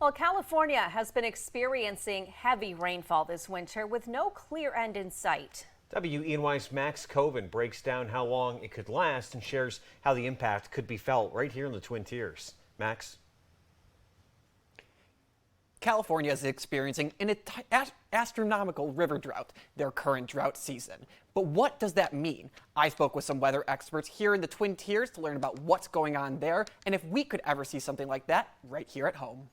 Well, California has been experiencing heavy rainfall this winter with no clear end in sight. WENY's Max Coven breaks down how long it could last and shares how the impact could be felt right here in the Twin Tiers. Max? California is experiencing an astronomical river drought, their current drought season. But what does that mean? I spoke with some weather experts here in the Twin Tiers to learn about what's going on there and if we could ever see something like that right here at home.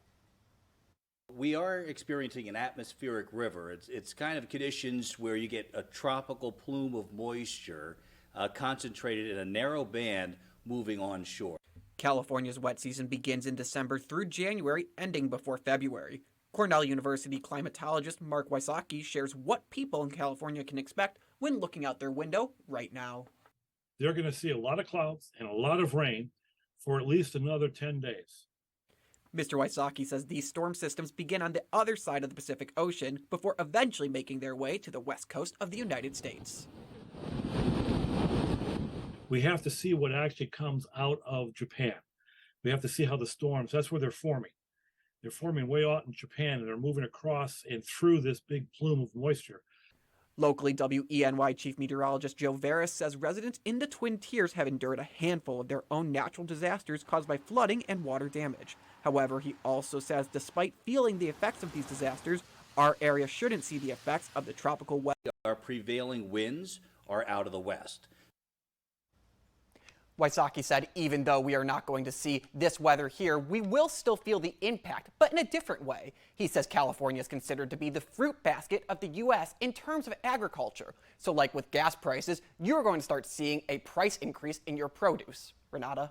We are experiencing an atmospheric river. It's kind of conditions where you get a tropical plume of moisture concentrated in a narrow band moving onshore. California's wet season begins in December through January, ending before February. Cornell University climatologist Mark Wysocki shares what people in California can expect when looking out their window right now. They're going to see a lot of clouds and a lot of rain for at least another 10 days. Mr. Wysocki says these storm systems begin on the other side of the Pacific Ocean before eventually making their way to the west coast of the United States. We have to see what actually comes out of Japan. We have to see how the storms, that's where they're forming. They're forming way out in Japan and they're moving across and through this big plume of moisture. Locally, WENY Chief Meteorologist Joe Veras says residents in the Twin Tiers have endured a handful of their own natural disasters caused by flooding and water damage. However, he also says despite feeling the effects of these disasters, our area shouldn't see the effects of the tropical weather. Our prevailing winds are out of the west. Wysocki said even though we are not going to see this weather here, we will still feel the impact, but in a different way. He says California is considered to be the fruit basket of the U.S. in terms of agriculture. So like with gas prices, you're going to start seeing a price increase in your produce. Renata?